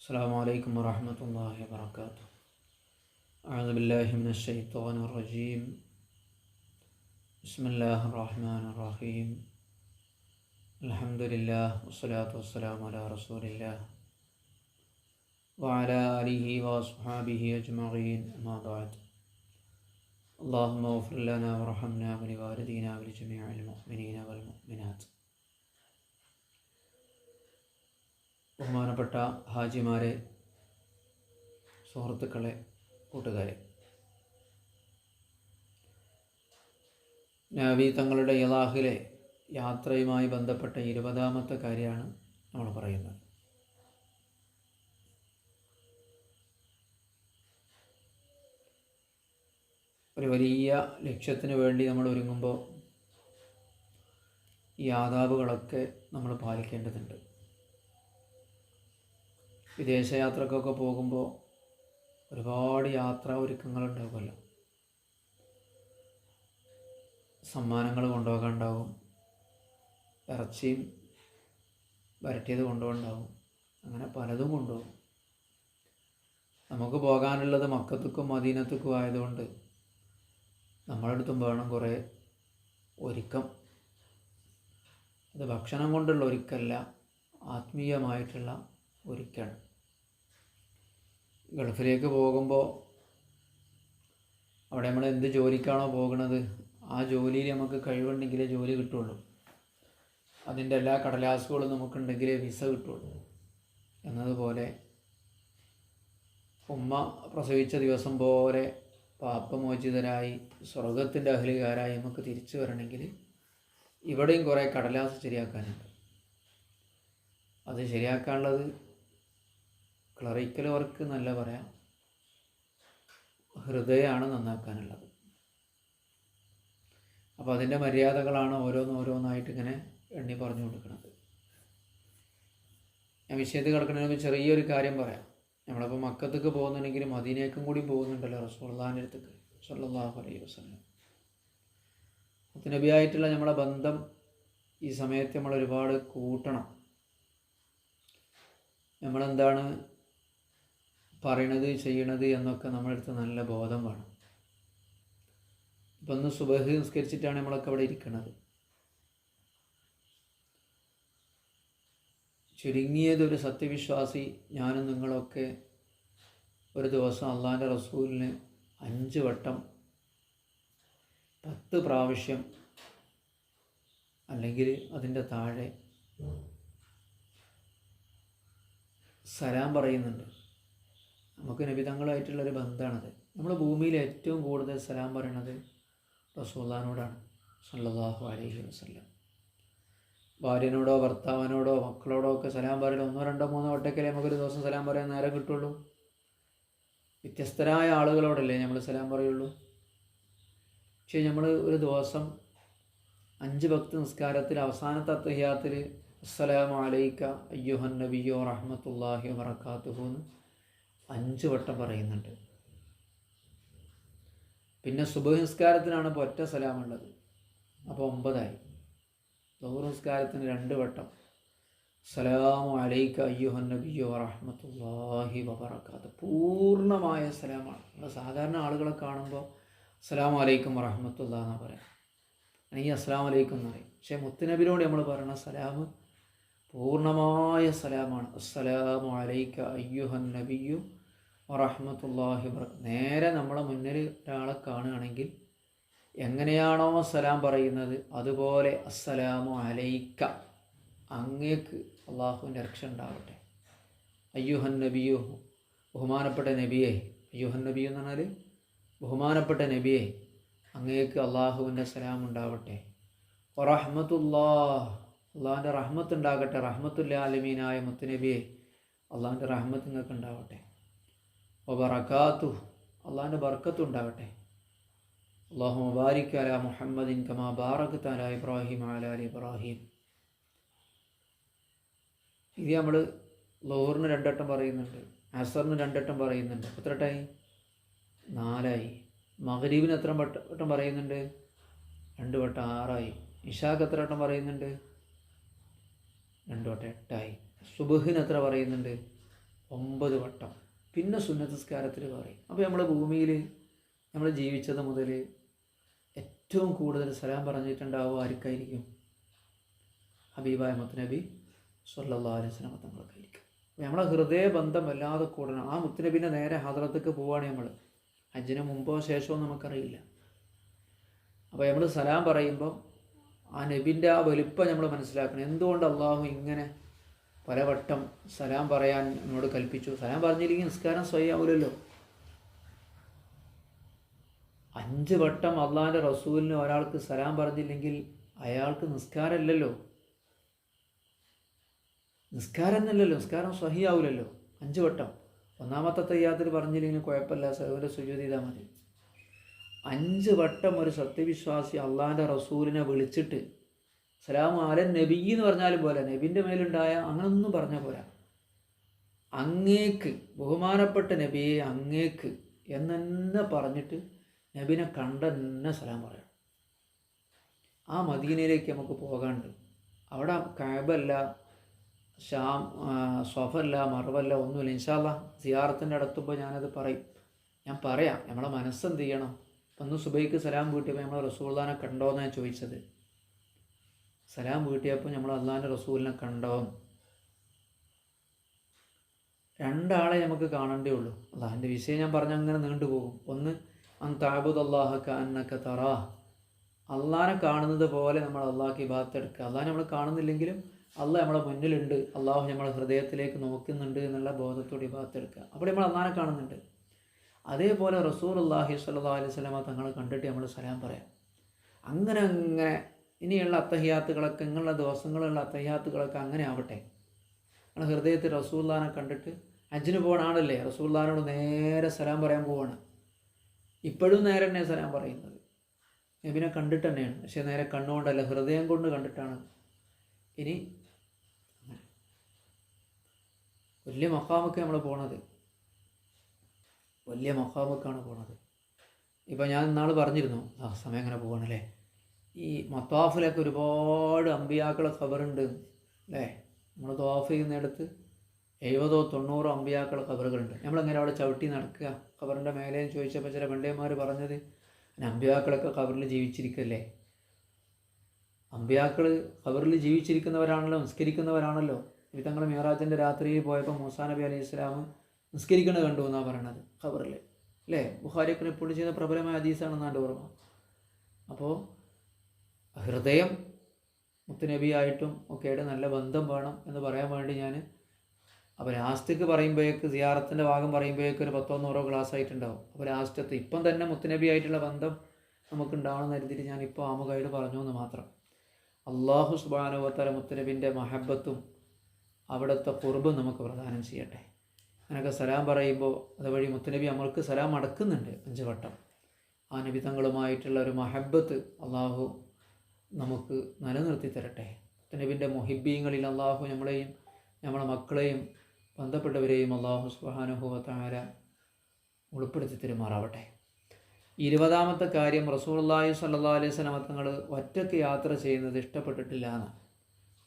السلام عليكم ورحمة الله وبركاته. أعوذ بالله من الشيطان الرجيم. بسم الله الرحمن الرحيم. الحمد لله والصلاة والسلام على رسول الله وعلى آله وأصحابه أجمعين. أما بعد. اللهم اغفر لنا وارحمنا ولوالدينا ولجميع المؤمنين والمؤمنات. ബഹുമാനപ്പെട്ട ഹാജിമാരെ, സുഹൃത്തുക്കളെ, കൂട്ടുകാരെ, നബി തങ്ങളുടെ ഇലാഹിലെ യാത്രയുമായി ബന്ധപ്പെട്ട 20ാമത്തെ കാര്യമാണ് നമ്മൾ പറയുന്നത്. ഒരു വലിയ ലക്ഷ്യത്തിന് വേണ്ടി നമ്മൾ ഒരുങ്ങുമ്പോൾ ഈ ആദാബുകളൊക്കെ നമ്മൾ പാലിക്കേണ്ടതുണ്ട്. വിദേശയാത്രക്കൊക്കെ പോകുമ്പോൾ ഒരുപാട് യാത്രാ ഒരുക്കങ്ങളുണ്ടാകുമല്ലോ. സമ്മാനങ്ങൾ കൊണ്ടുപോകാനുണ്ടാവും, ഇറച്ചിയും വരട്ടിയത് കൊണ്ടുപോകുന്നുണ്ടാവും, അങ്ങനെ പലതും കൊണ്ടുപോകും. നമുക്ക് പോകാനുള്ളത് മക്കത്തേക്കും മദീനത്തേക്കും ആയതുകൊണ്ട് നമ്മളടുത്തും വേണം കുറേ ഒരുക്കം. അത് ഭക്ഷണം കൊണ്ടുള്ള ഒരുക്കല്ല, ആത്മീയമായിട്ടുള്ള ഒരുക്കാണ്. ഗൾഫിലേക്ക് പോകുമ്പോൾ അവിടെ നമ്മൾ എന്ത് ജോലിക്കാണോ പോകുന്നത് ആ ജോലിയിൽ നമുക്ക് കഴിവുണ്ടെങ്കിലേ ജോലി കിട്ടുള്ളൂ. അതിൻ്റെ എല്ലാ കടലാസുകളും നമുക്കുണ്ടെങ്കിലേ വിസ കിട്ടുള്ളൂ. എന്നതുപോലെ ഉമ്മ പ്രസവിച്ച ദിവസം പോലെ പാപമോചിതരായി സ്വർഗത്തിൻ്റെ അഹ്ലികാരായി നമുക്ക് തിരിച്ചു വരണമെങ്കിൽ ഇവിടെയും കുറേ കടലാസ് ശരിയാക്കാനുണ്ട്. അത് ശരിയാക്കാനുള്ളത് ക്ലറിക്കൽ വർക്ക് എന്നല്ല പറയാം, ഹൃദയമാണ് നന്നാക്കാനുള്ളത്. അപ്പോൾ അതിൻ്റെ മര്യാദകളാണ് ഓരോന്നായിട്ട് ഇങ്ങനെ എണ്ണി പറഞ്ഞു കൊടുക്കുന്നത്. ഞാൻ വിഷയത്തിൽ കിടക്കുന്നതിന് മുമ്പ് ചെറിയൊരു കാര്യം പറയാം. നമ്മളിപ്പോൾ മക്കത്തേക്ക് പോകുന്നുണ്ടെങ്കിൽ മദീനയ്ക്കും കൂടി പോകുന്നുണ്ടല്ലോ റസൂലുള്ളാഹിൻ്റെ അടുത്തേക്ക് സ്വല്ലല്ലാഹു അലൈഹി വസല്ലം. മുത്തുനബിയായിട്ടുള്ള നമ്മളെ ബന്ധം ഈ സമയത്ത് നമ്മൾ ഒരുപാട് കൂട്ടണം. നമ്മളെന്താണ് പറയണത് ചെയ്യണത് എന്നൊക്കെ നമ്മുടെ അടുത്ത് നല്ല ബോധം വേണം. ഇപ്പം ഒന്ന് സുബഹ് നിസ്കരിച്ചിട്ടാണ് നമ്മളൊക്കെ അവിടെ ഇരിക്കുന്നത്. ചുരുങ്ങിയതൊരു സത്യവിശ്വാസി ഞാനും നിങ്ങളൊക്കെ ഒരു ദിവസം അള്ളാഹിൻ്റെ റസൂലിന് 5 വട്ടം 10 പ്രാവശ്യം അല്ലെങ്കിൽ അതിൻ്റെ താഴെ സലാം പറയുന്നുണ്ട്. നമുക്ക് നബിതങ്ങളുമായിട്ടുള്ളൊരു ബന്ധമാണത്. നമ്മൾ ഭൂമിയിൽ ഏറ്റവും കൂടുതൽ സലാം പറയണത് റസൂലുള്ളാഹിനോടാണ് സ്വല്ലല്ലാഹു അലൈഹി വസല്ലം. ഭാര്യനോടോ ഭർത്താവിനോടോ മക്കളോടോ ഒക്കെ സലാം പറയണം 1, 2, 3 വട്ടക്കല്ലേ നമുക്കൊരു ദിവസം സലാം പറയാൻ നേരം കിട്ടുള്ളൂ. വ്യത്യസ്തരായ ആളുകളോടല്ലേ നമ്മൾ സലാം പറയുള്ളൂ. പക്ഷേ നമ്മൾ ഒരു ദിവസം 5 വക്ത് നിസ്കാരത്തിൽ അവസാനത്തെ അത്തഹിയാത്തിൽ അസ്സലാമു അലൈക അയ്യുഹൻ നബിയ്യു റഹ്മത്തുള്ളാഹി വബറകാതുഹു 5 വട്ടം പറയുന്നുണ്ട്. പിന്നെ സുബ്ഹ് നിസ്കാരത്തിനാണ് ഇപ്പോൾ ഒറ്റ സലാമുള്ളത്, അപ്പോൾ 9ആയി. ളുഹർ നിസ്കാരത്തിന് 2 വട്ടം അസ്സലാമു അലൈക അയ്യുഹൻ നബിയ്യു റഹ്മത്തുള്ളാഹി വബറകാതുഹു. പൂർണ്ണമായ സലാമാണ്. നമ്മൾ സാധാരണ ആളുകളെ കാണുമ്പോൾ അസ്സലാമു അലൈക്കും വറഹ്മത്തുള്ളാഹി എന്നാണ് പറയാം, അല്ലെങ്കിൽ അസ്സലാമു അലൈക്കും എന്ന് പറയും. പക്ഷേ മുത്തുനബിയോട് നമ്മൾ പറയുന്ന സലാം പൂർണ്ണമായ സലാമാണ്. അസ്സലാമു അലൈക അയ്യുഹൻ നബിയ്യു വറഹ്മത്തുള്ളാഹി വബറകാതുഹു. നേരെ നമ്മളെ മുന്നിൽ ഒരാളെ കാണുകയാണെങ്കിൽ എങ്ങനെയാണോ സലാം പറയുന്നത് അതുപോലെ അസ്സലാമു അലൈക, അങ്ങേക്ക് അള്ളാഹുവിൻ്റെ രക്ഷ ഉണ്ടാവട്ടെ. അയ്യുഹൻ നബിയു, ബഹുമാനപ്പെട്ട നബിയെ. അയ്യുഹൻ നബിയു എന്ന് പറഞ്ഞാൽ ബഹുമാനപ്പെട്ട നബിയെ, അങ്ങേക്ക് അള്ളാഹുവിൻ്റെ സലാം ഉണ്ടാവട്ടെ. വറഹ്മത്തുള്ളാഹ്, അള്ളാഹിൻ്റെ റഹ്മത്ത് ഉണ്ടാകട്ടെ. റഹ്മത്തുൽ ആലമീനായ മുത്തുനബിയെ, അള്ളാഹിൻ്റെ റഹ്മത്ത് നിങ്ങൾക്ക് ഉണ്ടാവട്ടെ. വബറകാതുഹു, അള്ളാഹിൻ്റെ ബർക്കത്ത് ഉണ്ടാവട്ടെ. അല്ലാഹുമ്മ ബാരിക് അലാ മുഹമ്മദിൻ കമാ ബാറക്ത അലാ ഇബ്രാഹിം അലാ ആലി ഇബ്രാഹിം. ഇത് നമ്മൾ ളുഹറിന് 2 വട്ടം പറയുന്നുണ്ട്, അസറിന് 2 വട്ടം പറയുന്നുണ്ട്. എത്ര വട്ടമായി? 4ആയി. മഗ്രിബിന് എത്ര വട്ടം പറയുന്നുണ്ട്? 2 വട്ടം, 6ആയി. ഇശാക്ക് എത്ര വട്ടം പറയുന്നുണ്ട്? 2 വട്ടം, 8ആയി. സുബ്ഹിന് എത്ര പറയുന്നുണ്ട്? 9 വട്ടം. പിന്നെ സുന്നത്ത് നിസ്കാരത്തിൽ പറയും. അപ്പോൾ നമ്മൾ ഭൂമിയിൽ നമ്മൾ ജീവിച്ചത് മുതൽ ഏറ്റവും കൂടുതൽ സലാം പറഞ്ഞിട്ടുണ്ടാവുക ആർക്കായിരിക്കും? ഹബീബായ മുത്തുനബി സ്വല്ലല്ലാഹു അലൈഹി വസല്ലം തങ്ങൾക്കായിരിക്കും. അപ്പോൾ നമ്മളെ ഹൃദയബന്ധം വല്ലാതെ കൂടണം. ആ മുത്തുനബിൻ്റെ നേരെ ഹദ്റത്തേക്ക് പോവുകയാണ് നമ്മൾ. ഹജ്ജിന് മുമ്പോ ശേഷമോ നമുക്കറിയില്ല. അപ്പോൾ നമ്മൾ സലാം പറയുമ്പോൾ ആ നബിൻ്റെ ആ വലുപ്പം നമ്മൾ മനസ്സിലാക്കണം. എന്തുകൊണ്ട് അള്ളാഹു ഇങ്ങനെ പലവട്ടം സലാം പറയാൻ എന്നോട് കൽപ്പിച്ചു? സലാം പറഞ്ഞില്ലെങ്കിൽ നിസ്കാരം സ്വയാവൂലല്ലോ. 5 വട്ടം അള്ളാഹിൻ്റെ റസൂലിന് ഒരാൾക്ക് സലാം പറഞ്ഞില്ലെങ്കിൽ അയാൾക്ക് നിസ്കാരമല്ലല്ലോ, നിസ്കാരം സ്വഹിയാവൂലല്ലോ. 5 വട്ടം. ഒന്നാമത്തെ തയ്യാത്തിൽ പറഞ്ഞില്ലെങ്കിൽ കുഴപ്പമില്ല, സഹോദര സുജൂദ് ചെയ്താൽ മതി. 5 വട്ടം ഒരു സത്യവിശ്വാസി അള്ളാഹിൻ്റെ റസൂലിനെ വിളിച്ചിട്ട് സലാം അലൻ നബി എന്ന് പറഞ്ഞാലും പോലെ, നബിൻ്റെ മേലുണ്ടായ അങ്ങനൊന്നും പറഞ്ഞാൽ പോരാ. അങ്ങേക്ക്, ബഹുമാനപ്പെട്ട നബിയെ അങ്ങേക്ക് എന്നെ പറഞ്ഞിട്ട് നബിനെ കണ്ടെന്നെ സലാം പറയണം. ആ മദീനയിലേക്ക് നമുക്ക് പോകാണ്ട്. അവിടെ കഅബല്ല, ഷാം, സ്വഫല്ല, മർവല്ല ഒന്നുമില്ല. ഇൻഷാ അല്ലാഹ് സിയാറത്തിൻ്റെ അടുത്തുമ്പോൾ ഞാനത് പറയും. ഞാൻ പറയാം. നമ്മളെ മനസ്സെന്ത് ചെയ്യണം? ഒന്ന് സുബൈക്ക് സലാം വീട്ടിയപ്പോൾ നമ്മൾ റസൂലുള്ളാഹിനെ കണ്ടോയെന്ന് ഞാൻ ചോദിച്ചത്. സലാം വീട്ടിയപ്പോൾ നമ്മൾ അള്ളാഹിൻ്റെ റസൂലിനെ കണ്ടോ? 2 ആളെ നമുക്ക് കാണേണ്ടേ ഉള്ളൂ. അള്ളാഹിൻ്റെ വിഷയം ഞാൻ പറഞ്ഞ അങ്ങനെ നീണ്ടുപോകും. ഒന്ന്, അൻ തഅബുദല്ലാഹ കഅന്നക തറാഹ്, അള്ളാഹിനെ കാണുന്നത് പോലെ നമ്മൾ അള്ളാഹ്ക്ക് ഇബാദത്ത് എടുക്കുക. അള്ളാഹിനെ നമ്മൾ കാണുന്നില്ലെങ്കിലും അള്ളാഹ് നമ്മളെ മുന്നിലുണ്ട്, അള്ളാഹു നമ്മളെ ഹൃദയത്തിലേക്ക് നോക്കുന്നുണ്ട് എന്നുള്ള ബോധത്തോടെ ഇബാദത്ത് എടുക്കുക. അപ്പോൾ നമ്മൾ അള്ളാഹിനെ കാണുന്നുണ്ട്. അതേപോലെ റസൂലുള്ളാഹി സ്വല്ലല്ലാഹു അലൈഹി വസല്ലമ തങ്ങളെ കണ്ടിട്ട് നമ്മൾ സലാം പറയാം. അങ്ങനെ ഇനിയുള്ള അത്തഹിയാത്തുകളൊക്കെ, ഇങ്ങനെയുള്ള ദിവസങ്ങളുള്ള അത്തഹിയാത്തുകളൊക്കെ അങ്ങനെ ആവട്ടെ. നമ്മൾ ഹൃദയത്തിൽ റസൂലുള്ളാഹിനെ കണ്ടിട്ട്, ഹജ്ജിന് പോകണ ആളല്ലേ, റസൂലുള്ളാഹിനോട് നേരെ സലാം പറയാൻ പോവാണ്. ഇപ്പോഴും നേരെ തന്നെ സലാം പറയുന്നത്. നബിനെ കണ്ടിട്ട് തന്നെയാണ്, പക്ഷേ നേരെ കണ്ണുകൊണ്ടല്ല, ഹൃദയം കൊണ്ട് കണ്ടിട്ടാണ്. ഇനി വലിയ മഖാമൊക്കെ നമ്മൾ പോണത്, വലിയ മഖാമൊക്കെയാണ് പോണത്. ഇപ്പം ഞാൻ ഇന്നാൾ പറഞ്ഞിരുന്നു, സമയം അങ്ങനെ പോകണല്ലേ, ഈ മത്താഫിലൊക്കെ ഒരുപാട് അമ്പിയാക്കളെ ഖബറുണ്ട് അല്ലേ. നമ്മൾ ത്വാഫ് ചെയ്യുന്നിടത്ത് 70-90 അമ്പിയാക്കളെ ഖബറുകളുണ്ട്. നമ്മളെങ്ങനെ അവിടെ ചവിട്ടി നടക്കുക ഖബറിൻ്റെ മേലെ ചോദിച്ചപ്പോൾ ചില പണ്ഡിതന്മാർ പറഞ്ഞത്, അമ്പിയാക്കളൊക്കെ ഖബറിൽ ജീവിച്ചിരിക്കല്ലേ. അമ്പിയാക്കൾ ഖബറിൽ ജീവിച്ചിരിക്കുന്നവരാണല്ലോ, നിസ്കരിക്കുന്നവരാണല്ലോ. നബി തങ്ങൾ മിഅ്റാജിൻ്റെ രാത്രിയിൽ പോയപ്പോൾ മൂസാ നബി അലൈഹി സ്വലാം നിസ്കരിക്കുന്നത് കണ്ടു എന്നാണ് പറയണത് ഖബറിൽ, അല്ലേ. ബുഖാരിയൊക്കെ റിപ്പോർട്ട് ചെയ്ത പ്രബലമായ ഹദീസാണെന്നാണ് എൻ്റെ ഓർമ്മ. അപ്പോൾ ഹൃദയം മുത്തുനബിയായിട്ടും ഒക്കെയായിട്ട് നല്ല ബന്ധം വേണം എന്ന് പറയാൻ വേണ്ടി ഞാൻ, അപ്പോൾ ലാസ്റ്റേക്ക് പറയുമ്പോഴേക്ക് സിയാറത്തിൻ്റെ ഭാഗം പറയുമ്പോഴേക്ക് ഒരു 10-100 ക്ലാസ് ആയിട്ടുണ്ടാവും. അപ്പോൾ ലാസ്റ്റത്തെ ഇപ്പം തന്നെ മുത്തുനബി ആയിട്ടുള്ള ബന്ധം നമുക്ക് ഉണ്ടാവണമെന്ന് കരുതിയിട്ട് ഞാനിപ്പോൾ ആമുഖമായിട്ട് പറഞ്ഞു എന്ന് മാത്രം. അല്ലാഹു സുബ്ഹാനഹു വ തആല മുത്തുനബിൻ്റെ മഹബത്തും അവിടുത്തെ ഖുർബും നമുക്ക് പ്രദാനം ചെയ്യട്ടെ. അങ്ങനെയൊക്കെ സലാം പറയുമ്പോൾ അതുവഴി മുത്തുനബി നമ്മൾക്ക് സലാം അടക്കുന്നുണ്ട് 5 വട്ടം. ആ നബി തങ്ങളുമായിട്ടുള്ള ഒരു മഹബത്ത് അള്ളാഹു നമുക്ക് നിലനിർത്തി തരട്ടെ. മുത്തുനബിൻ്റെ മുഹിബ്ബീങ്ങളിൽ അള്ളാഹു നമ്മളെയും നമ്മളെ മക്കളെയും ബന്ധപ്പെട്ടവരെയും അള്ളാഹു സുബ്ഹാനഹു വ തആല ഉൾപ്പെടുത്തി തരുമാറാവട്ടെ. 20ാമത്തെ കാര്യം, റസൂലുള്ളാഹി സ്വല്ലല്ലാഹു അലൈഹി വസല്ലം തങ്ങൾ ഒറ്റയ്ക്ക് യാത്ര ചെയ്യുന്നത് ഇഷ്ടപ്പെട്ടിട്ടില്ല എന്ന്.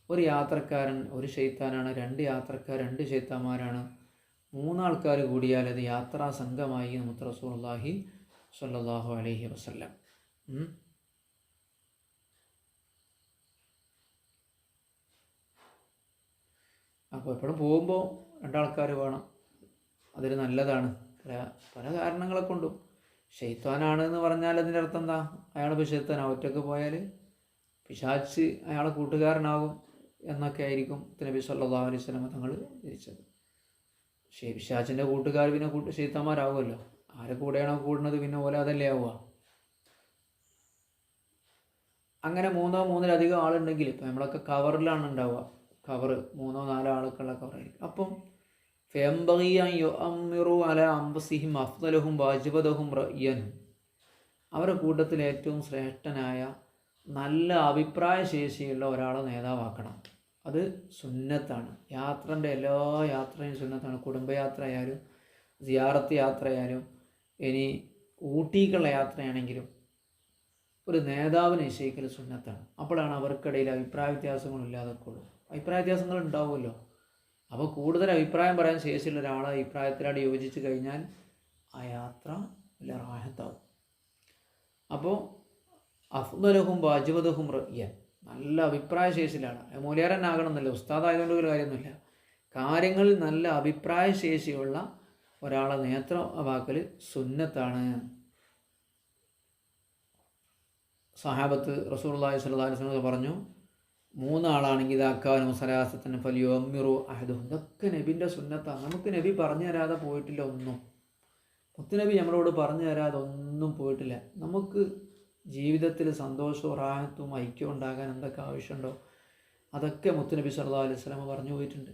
ഒരു യാത്രക്കാരൻ ഒരു ശൈത്താനാണ്, 2 യാത്രക്കാർ 2 ശൈത്താന്മാരാണ്, 3 ആൾക്കാർ കൂടിയാൽ അത് യാത്രാ സംഘമായി മുത്ത് റസൂലുള്ളാഹി സ്വല്ലല്ലാഹു അലൈഹി വസല്ലം. അപ്പോൾ എപ്പോഴും പോകുമ്പോൾ 2 ആൾക്കാർ വേണം. അതൊരു നല്ലതാണ്. പല കാരണങ്ങളെ കൊണ്ടും. ശൈത്താനാണ് എന്ന് പറഞ്ഞാൽ അതിൻ്റെ അർത്ഥം എന്താ? അയാളിപ്പോൾ ശൈത്താനാണ്. ഒറ്റയ്ക്ക് പോയാൽ പിശാച്ച് അയാളെ കൂട്ടുകാരനാകും എന്നൊക്കെ ആയിരിക്കും നബി സല്ലല്ലാഹു അലൈഹി വസല്ലം തങ്ങൾ ധരിച്ചത്. പിശാച്ചിൻ്റെ കൂട്ടുകാർ പിന്നെ ശൈത്താന്മാരാകുമല്ലോ. ആരെ കൂടെയാണോ കൂടുന്നത് പിന്നെ പോലെ അതല്ലേ ആവുക. അങ്ങനെ 3-3-ലധികം ആളുണ്ടെങ്കിൽ, ഇപ്പം നമ്മളൊക്കെ കവറിലാണ് ഉണ്ടാവുക. കവർ 3-4 ആൾക്കുള്ള കവറായിരിക്കും. അപ്പം അവരുടെ കൂട്ടത്തിൽ ഏറ്റവും ശ്രേഷ്ഠനായ നല്ല അഭിപ്രായ ശേഷിയുള്ള ഒരാളെ നേതാവാക്കണം. അത് സുന്നത്താണ്. യാത്രൻ്റെ എല്ലാ യാത്രയും സുന്നത്താണ്. കുടുംബയാത്ര ആയാലും സിയാറത്ത് യാത്രയായാലും ഇനി ഊട്ടിക്കുള്ള യാത്രയാണെങ്കിലും ഒരു നേതാവിനെ നിശ്ചയിക്കൽ സുന്നത്താണ്. അപ്പോഴാണ് അവർക്കിടയിൽ അഭിപ്രായ വ്യത്യാസങ്ങളില്ലാതൊക്കെ ഉള്ളൂ. അഭിപ്രായ വ്യത്യാസങ്ങൾ ഉണ്ടാവുമല്ലോ. അപ്പോൾ കൂടുതൽ അഭിപ്രായം പറയാൻ ശേഷിയുള്ള ഒരാളെ അഭിപ്രായത്തിലാണ് യോജിച്ച് കഴിഞ്ഞാൽ ആ യാത്ര വലിയ റാഹത്താവും. അപ്പോൾ അഫ്ദലഹും വാജിബദഹും റയ്യൻ, നല്ല അഭിപ്രായ ശേഷിയിലാണ്. മൂല്യാരൻ ആകണമെന്നില്ല, ഉസ്താദായതുകൊണ്ട് ഒരു കാര്യമൊന്നുമില്ല. കാര്യങ്ങളിൽ നല്ല അഭിപ്രായ ശേഷിയുള്ള ഒരാളെ നേതൃത്വമാക്കൽ സുന്നത്താണ്. സഹാബത്ത് റസൂലുള്ളാഹി സ്വല്ലല്ലാഹു അലൈഹി വസല്ലം പറഞ്ഞു, 3 ആളാണെങ്കിൽ ഇതാക്കാനും സലാസത്തിന് ഫലിയൊമ്മിറു അഹദും. ഇതൊക്കെ നബിൻ്റെ സുന്നത്താണ്. നമുക്ക് നബി പറഞ്ഞു തരാതെ പോയിട്ടില്ല ഒന്നും. മുത്തുനബി നമ്മളോട് പറഞ്ഞു തരാതെ ഒന്നും പോയിട്ടില്ല. നമുക്ക് ജീവിതത്തിൽ സന്തോഷവും റാഹത്തും ഐക്യവും ഉണ്ടാകാൻ എന്തൊക്കെ ആവശ്യമുണ്ടോ അതൊക്കെ മുത്തുനബി സല്ലല്ലാഹു അലൈഹി വസല്ലം പറഞ്ഞു പോയിട്ടുണ്ട്.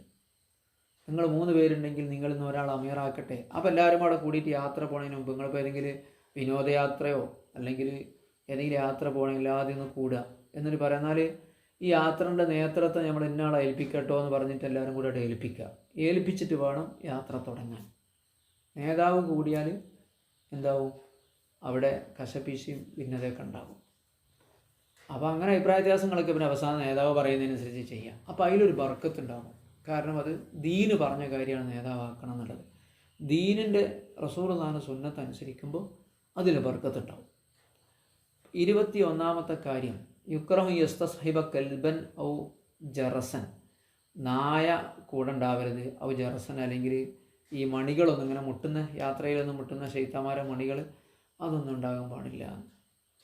നിങ്ങൾ 3 പേരുണ്ടെങ്കിൽ നിങ്ങളിൽ നിന്ന് ഒരാൾ അമീറാക്കട്ടെ. അപ്പോൾ എല്ലാവരും അവിടെ കൂടിയിട്ട് യാത്ര പോണതിന് മുമ്പ് നിങ്ങളിപ്പോൾ ഏതെങ്കിലും വിനോദയാത്രയോ അല്ലെങ്കിൽ ഏതെങ്കിലും യാത്ര പോകണമെങ്കിൽ ആദ്യം ഒന്ന് കൂടുക എന്നിട്ട് പറഞ്ഞാൽ ഈ യാത്രയുടെ നേതൃത്വം നമ്മൾ ഇന്നാളെ ഏൽപ്പിക്കട്ടോ എന്ന് പറഞ്ഞിട്ട് എല്ലാവരും കൂടെ ഏൽപ്പിക്കുക. ഏൽപ്പിച്ചിട്ട് വേണം യാത്ര തുടങ്ങാൻ. നേതാവ് കൂടിയാൽ എന്താവും, അവിടെ കശപീശയും ഭിന്നതയൊക്കെ ഉണ്ടാകും. അപ്പോൾ അങ്ങനെ അഭിപ്രായ വ്യത്യാസങ്ങളൊക്കെ പിന്നെ അവസാനം നേതാവ് പറയുന്നതിനനുസരിച്ച് ചെയ്യാം. അപ്പോൾ അതിലൊരു ബർക്കത്തുണ്ടാകും. കാരണം അത് ദീന് പറഞ്ഞ കാര്യമാണ് നേതാവാക്കണം എന്നുള്ളത്. ദീനിൻ്റെ റസൂലുള്ളാഹിന്റെ സുന്നത്ത് അനുസരിക്കുമ്പോൾ അതിൽ ബർക്കത്തുണ്ടാവും. 21ാമത്തെ കാര്യം, യുക്റഹു യസ്തസ്ഹിബ കൽബൻ ഔ ജറസൻ, നായ കൂടെ ഉണ്ടാവരുത്. ഔ ജറസൻ, അല്ലെങ്കിൽ ഈ മണികളൊന്നും ഇങ്ങനെ മുട്ടുന്ന, യാത്രയിലൊന്നും മുട്ടുന്ന ശൈത്താന്മാരെ മണികൾ, അതൊന്നും ഉണ്ടാകാൻ പാടില്ല.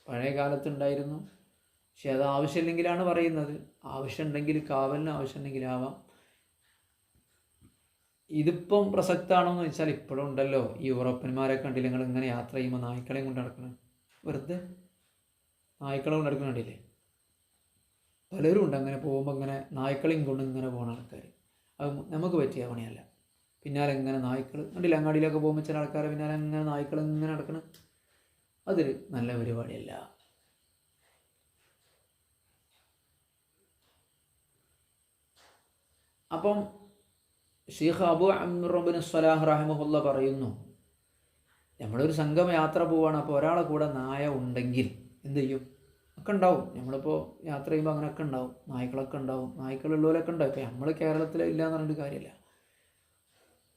പഴയ കാലത്തുണ്ടായിരുന്നു, പക്ഷെ അത് ആവശ്യമില്ലെങ്കിലാണ് പറയുന്നത്. ആവശ്യമുണ്ടെങ്കിൽ കാവലിന് ആവശ്യമുണ്ടെങ്കിലാവാം. ഇതിപ്പം പ്രസക്താണോയെന്ന് വെച്ചാൽ ഇപ്പോഴും ഉണ്ടല്ലോ ഈ യൂറോപ്യന്മാരെ കണ്ടില്ല, നിങ്ങൾ ഇങ്ങനെ യാത്ര ചെയ്യുമ്പോൾ നായ്ക്കളെയും കൊണ്ട് നടക്കണം. വെറുതെ നായ്ക്കളെ കൊണ്ട് നടക്കുന്ന കണ്ടില്ലേ? പലരും ഉണ്ട് അങ്ങനെ പോകുമ്പോൾ ഇങ്ങനെ നായ്ക്കളെയും കൊണ്ട് ഇങ്ങനെ പോകുന്ന ആൾക്കാർ. അത് നമുക്ക് പറ്റിയ പണിയല്ല. പിന്നാലെ ഇങ്ങനെ നായ്ക്കൾ കണ്ടില്ല, അങ്ങാടിയിലൊക്കെ പോകുമ്പോൾ ചില ആൾക്കാരെ പിന്നാലെ ഇങ്ങനെ നായ്ക്കൾ ഇങ്ങനെ നടക്കണം. അതൊരു നല്ല പരിപാടിയല്ല. അപ്പം ഷെയ്ഖ് അബു അംർ ഇബ്നു സ്വലാഹ് റഹിമഹുല്ലാ പറയുന്നു, നമ്മളൊരു സംഘം യാത്ര പോവുകയാണ്. അപ്പോൾ ഒരാളെ കൂടെ നായ ഉണ്ടെങ്കിൽ എന്ത് ചെയ്യും? ഒക്കെ ഉണ്ടാവും. നമ്മളിപ്പോൾ യാത്ര ചെയ്യുമ്പോൾ അങ്ങനെയൊക്കെ ഉണ്ടാവും, നായ്ക്കളൊക്കെ ഉണ്ടാവും. നായ്ക്കളുള്ളവരൊക്കെ ഉണ്ടാവും. ഇപ്പോൾ നമ്മൾ കേരളത്തിൽ ഇല്ല എന്ന് പറഞ്ഞിട്ട് കാര്യമില്ല.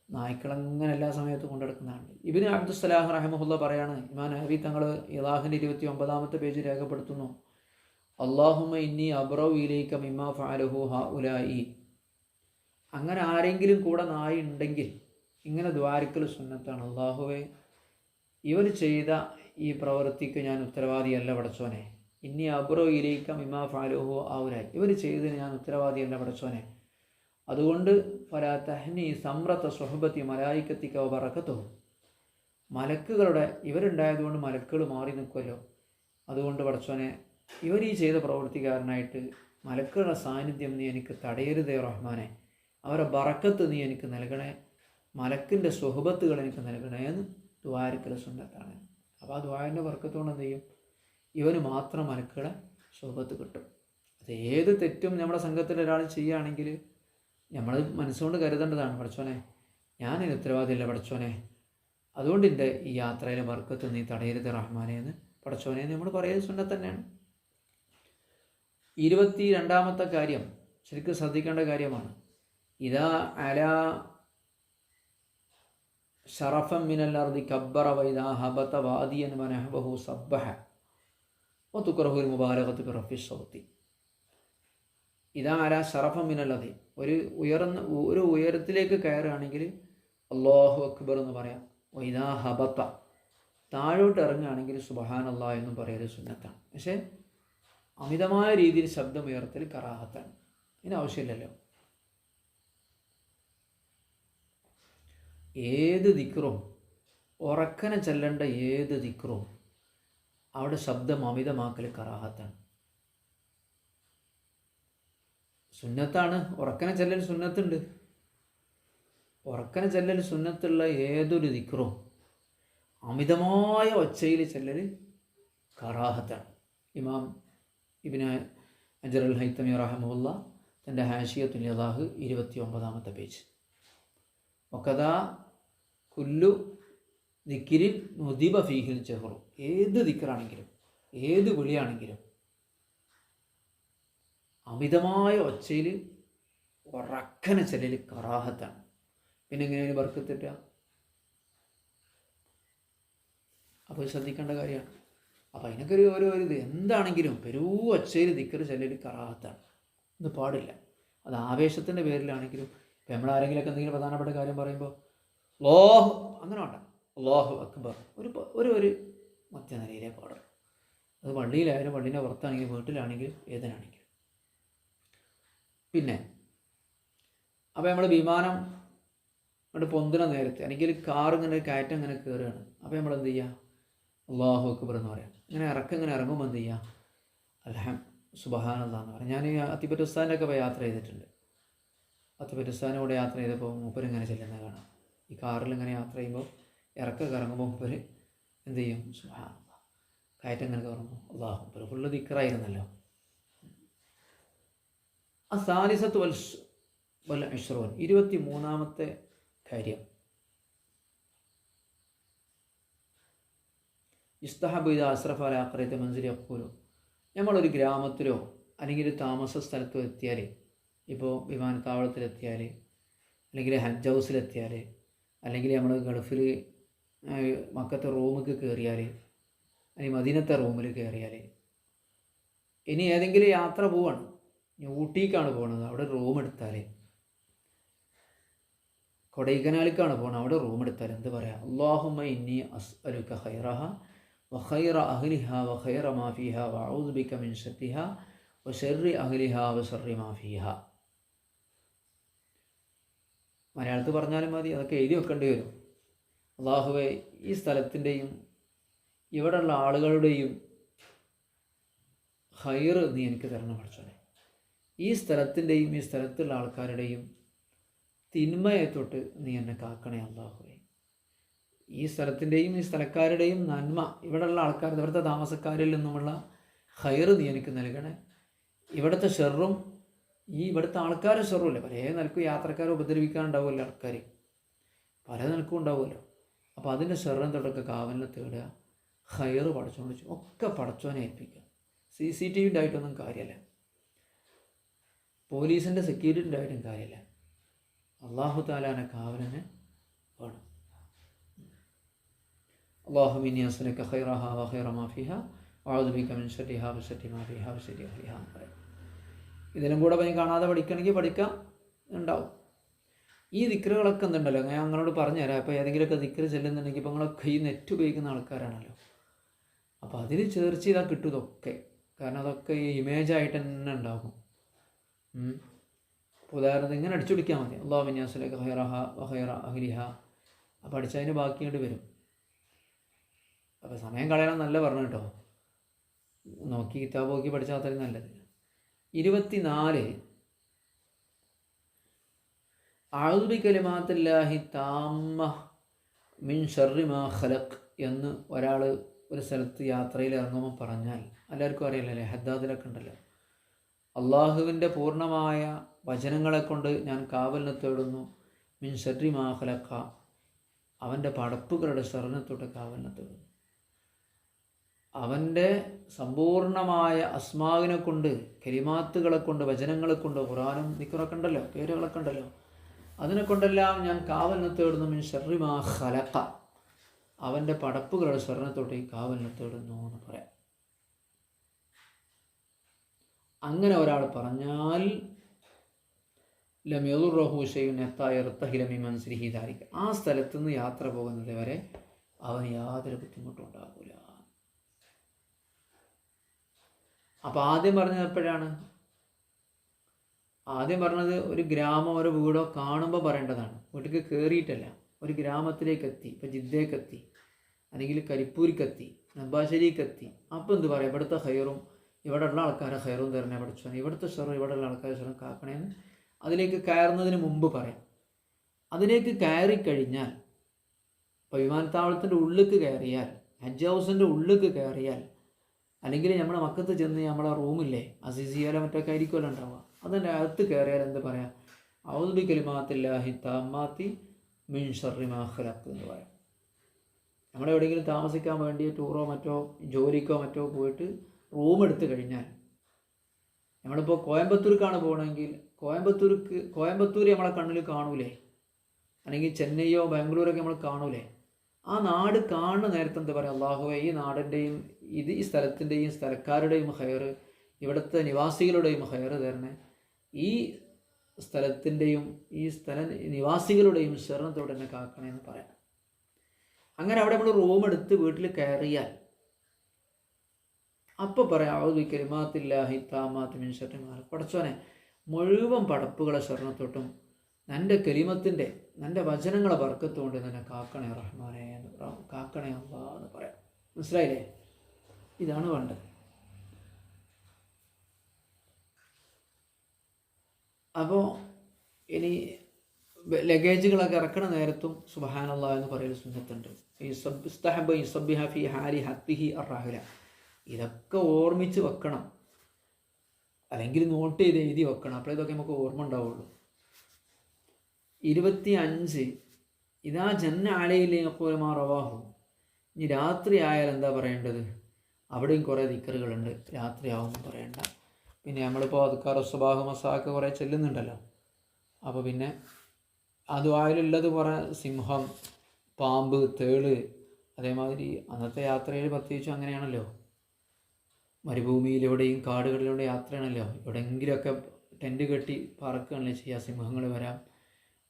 നായ്ക്കളങ്ങനെ എല്ലാ സമയത്തും കൊണ്ടെടുക്കുന്നതാണ്. ഇബ്നു അബ്ദുസ്സലാഹ് റഹിമഹുല്ലാ പറയാണ്, ഇമാം നവവി തങ്ങൾ ഇലാഹിൻ്റെ 29ാമത്തെ പേജ് രേഖപ്പെടുത്തുന്നു, അല്ലാഹുമ്മ ഇന്നി അബ്റഉ ഇലൈക മിമ്മാ ഫഅലഹു ഹഉലായി. അങ്ങനെ ആരെങ്കിലും കൂടെ നായ ഉണ്ടെങ്കിൽ ഇങ്ങനെ ദ്വാരക്കൽ സുന്നത്താണ്. അല്ലാഹുവേ, ഇവർ ചെയ്ത ഈ പ്രവൃത്തിക്ക് ഞാൻ ഉത്തരവാദിയല്ല പടച്ചോനെ. ഇന്നി അബ്റഉ ഇലൈക മിമ്മാ ഫഅലഹു ഹഉലായി, ഇവർ ചെയ്തതിന് ഞാൻ ഉത്തരവാദിയല്ല പടച്ചോനെ. അതുകൊണ്ട് ഫലാ തഹ്നി സമ്രത സുഹബത്തി മലായികത്തിക വബറകതുഹു, മലക്കുകളുടെ ഇവരുണ്ടായതുകൊണ്ട് മലക്കുകൾ മാറി നിൽക്കുമല്ലോ. അതുകൊണ്ട് പടച്ചോനെ, ഇവർ ഈ ചെയ്ത പ്രവൃത്തിക്കാരനായിട്ട് മലക്കുകളുടെ സാന്നിധ്യം നീ എനിക്ക് തടയരുതേ റഹ്മാനെ. അവരെ ബറക്കത്ത് നീ എനിക്ക് നൽകണേ, മലക്കിൻ്റെ സുഹബത്തുകൾ എനിക്ക് നൽകണേ എന്ന് ദ്വാരക്കൽ സുന്നത്താണ്. അപ്പോൾ ആ ദ്വാരൻ്റെ ബർക്കത്തോടെ എന്ത് ചെയ്യും? ഇവന് മാത്രം മലക്കുകളെ സുഹബത്ത് കിട്ടും. അത് ഏത് തെറ്റും നമ്മുടെ സംഘത്തിൽ ഒരാൾ ചെയ്യുകയാണെങ്കിൽ നമ്മൾ മനസ്സുകൊണ്ട് കരുതേണ്ടതാണ്, പടച്ചോനെ ഞാനിന് ഉത്തരവാദിയല്ല പടച്ചോനെ, അതുകൊണ്ട് എൻ്റെ ഈ യാത്രയിലെ ബർക്കത്ത് നീ തടയരുത് റഹ്മാനെ എന്ന് പടച്ചോനെ നമ്മൾ പറയുന്നത് സുന്നത്ത് തന്നെയാണ്. 22ാമത്തെ കാര്യം ശരിക്കും ശ്രദ്ധിക്കേണ്ട കാര്യമാണ്. ഇതാ അലാ ഷറഫൻ മിനൽ അർദി കബ്ബറ വഇദാ ഹബത വാദിയൻ വനഹബഹു സബ്ബഹ വതുക്റഹുൽ മുബാലഗതു ബിറഫി സൗതി. ഇതാ അലാ ഷറഫൻ മിനൽ അർദി, ഒരു ഉയരത്തിലേക്ക് കയറുകയാണെങ്കിൽ അല്ലാഹു അക്ബർ എന്ന് പറയാം. വഇദാ ഹബത, താഴോട്ട് ഇറങ്ങുകയാണെങ്കിൽ സുബ്ഹാനല്ലാഹ് എന്നും പറയൽ സുന്നത്താണ്. പക്ഷേ അമിതമായ രീതിയിൽ ശബ്ദം ഉയർത്തൽ കറാഹത്താണ്. ഇതിന് ആവശ്യമില്ലല്ലോ. ഏത് ദിക്റും, ഉറക്കനെ ചെല്ലേണ്ട ഏത് ദിക്റും അവിടെ ശബ്ദം അമിതമാക്കൽ കറാഹത്താണ്. സുന്നത്താണ്, ഉറക്കനെ ചെല്ലൽ സുന്നത്തുണ്ട്. ഉറക്കനെ ചെല്ലൽ സുന്നത്തുള്ള ഏതൊരു ദിക്റും അമിതമായ ഒച്ചയിൽ ചെല്ലൽ കറാഹത്താണ്. ഇമാം ഇബ്നു ഹജർ അൽ ഹൈതമി റഹിമഹുല്ലാ തൻ്റെ ഹാഷിയത്തുൽ ഇളാഹ് 29ാമത്തെ പേജ്. വകദാ കുല്ലു ദിക്രിൻ നുദിബ ഫീഹിൽ ജഹ്റു, ഏത് ദിക്റാണെങ്കിലും ഏത് വിളിയാണെങ്കിലും അമിതമായ ഒച്ചയിൽ ഉറക്കനെ ചെല്ലൽ കറാഹത്താണ്. പിന്നെ എങ്ങനെയാണ് ബർക്കത്തിട്ട? അപ്പോൾ ശ്രദ്ധിക്കേണ്ട കാര്യമാണ്. അപ്പോൾ അതിനൊക്കെ ഒരു ഇത് എന്താണെങ്കിലും ഒച്ചയിൽ ദിക്ർ ചെല്ലൽ കറാഹത്താണ്. ഇത് പാടില്ല. അത് ആവേശത്തിൻ്റെ പേരിലാണെങ്കിലും ഇപ്പം നമ്മൾ ആരെങ്കിലുമൊക്കെ എന്തെങ്കിലും പ്രധാനപ്പെട്ട കാര്യം പറയുമ്പോൾ അല്ലാഹു അങ്ങനെ വേണ്ട, അല്ലാഹു അക്ബർ ഒരു മധ്യനിലയിലേ പാടുള്ളൂ. അത് പള്ളിയിലായാലും പള്ളീൻ്റെ പുറത്താണെങ്കിലും വീട്ടിലാണെങ്കിലും ഏതിനാണെങ്കിലും. പിന്നെ അപ്പോൾ നമ്മൾ വിമാനം അങ്ങോട്ട് പൊന്തുന്ന നേരത്തെ അല്ലെങ്കിൽ കാർ ഇങ്ങനെ കയറ്റം ഇങ്ങനെ കയറുകയാണ്. അപ്പോൾ നമ്മൾ എന്ത് ചെയ്യുക? അല്ലാഹു അക്ബർ എന്ന് പറയാം. ഇങ്ങനെ ഇറങ്ങുമ്പോൾ എന്ത് ചെയ്യുക? സുബ്ഹാനല്ലാഹ് എന്ന് പറയാം. ഞാൻ അത്തിപ്പറ്റുസ്ഥാൻ്റെ ഒക്കെ യാത്ര ചെയ്തിട്ടുണ്ട്. അത്തിപ്പറ്റുസ്ഥാനോടെ യാത്ര ചെയ്തപ്പോൾ മൂപ്പർ ഇങ്ങനെ ചെല്ലുന്നത് കാണാം. ഈ കാറിൽ ഇങ്ങനെ യാത്ര ചെയ്യുമ്പോൾ ഇറങ്ങുമ്പോൾ മൂപ്പർ എന്ത് ചെയ്യും? സുബ്ഹാനല്ലാഹ്. കയറ്റം ഇങ്ങനെ കയറുമ്പോൾ അല്ലാഹു അക്ബർ. ഫുള്ള് ദിക്റായിരുന്നല്ലോ. അസാലിസത്ത് വൽ ഇശ്റൂൻ 23ാമത്തെ കാര്യം, ഇസ്തഹബു ഇദാ അസ്റഫ അലാ ഖറയത്തി മൻസിലി യഖൂലു. നമ്മളൊരു ഗ്രാമത്തിലോ അല്ലെങ്കിൽ ഒരു താമസ സ്ഥലത്തോ എത്തിയാൽ, ഇപ്പോൾ വിമാനത്താവളത്തിലെത്തിയാൽ, അല്ലെങ്കിൽ ഹജ്ജ് ഹൗസിലെത്തിയാൽ, അല്ലെങ്കിൽ നമ്മൾ ഗൾഫിൽ മക്കത്തെ റൂമിൽ കയറിയാൽ, അല്ലെങ്കിൽ മദീനത്തെ റൂമിൽ കയറിയാൽ, ഇനി ഏതെങ്കിലും യാത്ര പോവാണ്, ഊട്ടിക്കാണ് പോകുന്നത്, അവിടെ റൂം എടുത്താൽ, കൊടൈക്കനാലിക്കാണ് പോകുന്നത്, അവിടെ റൂം എടുത്താൽ എന്ത് പറയാം? അല്ലാഹുമ്മ ഇന്നി അസ്അലുക ഖൈറഹ വഖൈറ അഹ്ലിഹ വഖൈറ മാ ഫീഹ വഅഊദു ബിക മിൻ ശർരിഹ വശർരി അഹ്ലിഹ വശർരി മാ ഫീഹ. മലയാളത്തിൽ പറഞ്ഞാലും മതി, അതൊക്കെ എഴുതി വെക്കേണ്ടി വരും. അല്ലാഹുവേ, ഈ സ്ഥലത്തിൻ്റെയും ഇവിടെയുള്ള ആളുകളുടെയും ഖൈർ നീ എനിക്ക് തരണം പഠിച്ചോനെ. ഈ സ്ഥലത്തിൻ്റെയും ഈ സ്ഥലത്തുള്ള ആൾക്കാരുടെയും തിന്മയെ തൊട്ട് നീ എന്നെ കാക്കണേ അല്ലാഹുവേ. ഈ സ്ഥലത്തിൻ്റെയും ഈ സ്ഥലക്കാരുടെയും നന്മ, ഇവിടെയുള്ള ആൾക്കാർ, ഇവിടുത്തെ താമസക്കാരിൽ നിന്നുമുള്ള ഖൈർ നീ എനിക്ക് നൽകണേ. ഇവിടുത്തെ ഷെറും ഇവിടുത്തെ ആൾക്കാരെ ഷെറുമില്ല, പല നിലക്കും യാത്രക്കാരെ ഉപദ്രവിക്കാനുണ്ടാവുമല്ലോ ആൾക്കാർ, പല നിലക്കും ഉണ്ടാവുമല്ലോ. അപ്പോൾ അതിൻ്റെ ഷെറിനെ തൊട്ടൊക്കെ കാവലിനെ തേടുക, ഖൈർ പടച്ചോണ്ട് ഒക്കെ പടച്ചോനെ ഏൽപ്പിക്കുക. CCTV ഉണ്ടായിട്ടൊന്നും കാര്യമല്ല, പോലീസിൻ്റെ സെക്യൂരിറ്റി ഉണ്ടായിട്ടും കാര്യമില്ല. അല്ലാഹു തആലാനെ കാവലിനെ വേണം. അല്ലാഹുമ്മ ഇന്നി അസ്അലുക ഖൈറഹ വഖൈറ മാ ഫീഹ വഅഊദു ബിക മിൻ ശർരിഹ വശർരി മാ ഫീഹ വശർരി അഹ്ലിഹ എന്ന് പറയും. ഇതിലും കൂടെ പനി കാണാതെ പഠിക്കണമെങ്കിൽ പഠിക്കാം ഉണ്ടാവും. ഈ ദിക്റുകളൊക്കെ എന്തുണ്ടല്ലോ, ഞാൻ നിങ്ങളോട് പറഞ്ഞു തരാം. ഇപ്പോൾ ഏതെങ്കിലുമൊക്കെ ദിക്റ് ചെല്ലുന്നുണ്ടെങ്കിൽ ഇപ്പോൾ നിങ്ങളൊക്കെ ഈ നെറ്റ് ഉപയോഗിക്കുന്ന ആൾക്കാരാണല്ലോ, അപ്പോൾ അതിൽ ചേർച്ച് ചെയ്താൽ കിട്ടും ഇതൊക്കെ. കാരണം അതൊക്കെ ഈ ഇമേജായിട്ട് തന്നെ ഉണ്ടാകും. ഉദാഹരണത്തിന് ഇങ്ങനെ അടിച്ചു പിടിക്കാൻ മതി, അല്ലാഹുമ്മ ഇന്നി അസ്അലുക ഖൈറഹ വഖൈറ അഹ്ലിഹ. അപ്പോൾ അടിച്ചതിന് ബാക്കിയായിട്ട് വരും. അപ്പോൾ സമയം കളയണം നല്ല പറഞ്ഞു കേട്ടോ, നോക്കി കിതാബ് നോക്കി പഠിച്ചാൽ അത്രയും നല്ലത്. 24 അഊദു ബികലിമാത്തില്ലാഹി താമ്മ മിൻ ശർരി മാ ഖലഖ് എന്ന് ഒരാൾ ഒരു സ്ഥലത്ത് യാത്രയിൽ ഇറങ്ങുമ്പോൾ പറഞ്ഞാൽ, എല്ലാവർക്കും അറിയില്ലല്ലേ, ഹദ്ദാദിലൊക്കെ ഉണ്ടല്ലോ, അള്ളാഹുവിൻ്റെ പൂർണ്ണമായ വചനങ്ങളെ കൊണ്ട് ഞാൻ കാവലിനെ തേടുന്നു, മിൻ ശർരി മാ ഖലഖ, അവൻ്റെ പടപ്പുകളുടെ ശരണത്തോട്ട് കാവലിനെ തേടുന്നു. അവൻ്റെ സമ്പൂർണമായ അസ്മാവിനെ കൊണ്ട്, കലിമാത്തുകളെ കൊണ്ട്, വചനങ്ങളെ കൊണ്ട്, ഖുർആനും ദിക്റൊക്കെ ഉണ്ടല്ലോ, പേരുകളൊക്കെ ഉണ്ടല്ലോ, അതിനെ കൊണ്ടെല്ലാം ഞാൻ കാവലിനെ തേടുന്നു, മിൻ ശർരി മാ ഖലഖ, അവൻ്റെ പടപ്പുകളുടെ ശരണത്തോട്ട് ഈ കാവലിനെ തേടുന്നു എന്ന് പറയാം. അങ്ങനെ ഒരാൾ പറഞ്ഞാൽ ലം യദുറഹു ശൈഉൻ ഹത്താ യർതഹില മിൻ മൻസിലിഹി ദാലിക, ആ സ്ഥലത്തു നിന്ന് യാത്ര പോകുന്നത് വരെ അവന് യാതൊരു ബുദ്ധിമുട്ടും ഉണ്ടാകില്ല. അപ്പോൾ ആദ്യം പറഞ്ഞത് എപ്പോഴാണ്? ആദ്യം പറഞ്ഞത് ഒരു ഗ്രാമം ഒരു വീടോ കാണുമ്പോൾ പറയേണ്ടതാണ്, വീട്ടിലേക്ക് കയറിയിട്ടല്ല. ഒരു ഗ്രാമത്തിലേക്ക് എത്തി, ഇപ്പോൾ ജിദ്ദയ്ക്ക് എത്തി, അല്ലെങ്കിൽ കരിപ്പൂരിക്ക് എത്തി, നെബാശ്ശേരിക്ക് എത്തി, അപ്പോൾ എന്ത് പറയാം? ഇവിടുത്തെ ഖൈറും ഇവിടെയുള്ള ആൾക്കാരെ ഖൈറും തരണേ പഠിച്ചു, ഇവിടുത്തെ ഷെറും ഇവിടെയുള്ള ആൾക്കാരെ ഷെറും കാക്കണേന്ന് അതിലേക്ക് കയറുന്നതിന് മുമ്പ് പറയാം. അതിലേക്ക് കയറിക്കഴിഞ്ഞാൽ, ഇപ്പോൾ വിമാനത്താവളത്തിൻ്റെ ഉള്ളിലേക്ക് കയറിയാൽ, ഹജ്ജ് ഹൗസിൻ്റെ ഉള്ളിലേക്ക് കയറിയാൽ, അല്ലെങ്കിൽ നമ്മൾ മക്കത്ത് ചെന്ന് നമ്മളെ റൂമില്ലേ അസീസിയാലോ മറ്റൊക്കെ ആയിരിക്കുമല്ലോ ഉണ്ടാവുക, അതിൻ്റെ അകത്ത് കയറിയാൽ എന്ത് പറയാം? അഊദു ബികലിമാത്തില്ലാഹി താമ്മാത്തി മിൻ ശർരി മാ ഖലഖ് എന്ന് പറയാം. നമ്മളെവിടെയെങ്കിലും താമസിക്കാൻ വേണ്ടി ടൂറോ മറ്റോ ജോലിക്കോ മറ്റോ പോയിട്ട് റൂം എടുത്തു കഴിഞ്ഞാൽ, നമ്മളിപ്പോൾ കോയമ്പത്തൂർക്കാണ് പോകണമെങ്കിൽ കോയമ്പത്തൂർ നമ്മളെ കണ്ണിൽ കാണൂലേ, അല്ലെങ്കിൽ ചെന്നൈയോ ബാംഗ്ലൂരൊക്കെ നമ്മൾ കാണൂലേ? ആ നാട് കാണുന്ന നേരത്തെ എന്താ പറയുക, അള്ളാഹുവേ ഈ നാടിൻ്റെയും ഈ സ്ഥലത്തിൻ്റെയും സ്ഥലക്കാരുടെയും ഹൈർ, ഇവിടുത്തെ നിവാസികളുടെയും ഹൈർ തരണേ, ഈ സ്ഥലത്തിൻ്റെയും ഈ നിവാസികളുടെയും ശരണത്തോടെ എന്നെ കാക്കണേ എന്ന് പറയാം. അങ്ങനെ അവിടെ നമ്മൾ റൂം എടുത്ത് വീട്ടിൽ കയറിയാൽ അപ്പോൾ പറയാം, ഔദു കലിമാത്തില്ലാഹി താമാത്തി മിൻ ശർരി മാ ഖലഖ്. പടച്ചോനെ മുഴുവൻ പടപ്പുകളെ ശരണത്തോട്ടും നിൻ്റെ കലിമത്തിൻ്റെ നിൻ്റെ വചനങ്ങളെ ബർക്കത്തുകൊണ്ട് തന്നെ കാക്കണേ റഹ്മാനെ എന്ന് കാക്കണേ അല്ലാ എന്ന് പറയാം. മനസ്സിലായില്ലേ? ഇതാണ് വേണ്ടത്. അപ്പോൾ ഇനി ലഗേജുകളൊക്കെ ഇറക്കണ നേരത്തും സുബ്ഹാനല്ലാഹ് എന്ന് പറയൽ സുന്നത്തുണ്ട്. ഫി ഹാലി ഹത്തിഹി അർറാഹില. ഇതൊക്കെ ഓർമ്മിച്ച് വെക്കണം, അല്ലെങ്കിൽ നോട്ട് ചെയ്ത് എഴുതി വെക്കണം. അപ്പോൾ ഇതൊക്കെ നമുക്ക് ഓർമ്മ ഉണ്ടാവുള്ളൂ. 25 ഇതാ ജന്ന അലയിലേക്കുമാ റവാഹു. ഇനി രാത്രി ആയാൽ എന്താ പറയേണ്ടത്? അവിടെയും കുറേ ദിക്റുകളുണ്ട്, രാത്രി ആവുമ്പോൾ പറയണ്ട. പിന്നെ നമ്മളിപ്പോൾ അദ്കാർ സ്വബാഹ് മസാക്ക് കുറേ ചെല്ലുന്നുണ്ടല്ലോ. അപ്പോൾ പിന്നെ അത് വായിലുള്ളത് കുറേ സിംഹം, പാമ്പ്, തേള്, അതേമാതിരി അന്നത്തെ യാത്രയിൽ പ്രത്യേകിച്ചും അങ്ങനെയാണല്ലോ, മരുഭൂമിയിലൂടെയും കാടുകളിലൂടെ യാത്രയാണല്ലോ, എവിടെയെങ്കിലുമൊക്കെ ടെൻറ്റ് കെട്ടി പറക്കുകയാണല്ലോ ചെയ്യുക, സിംഹങ്ങൾ വരാം.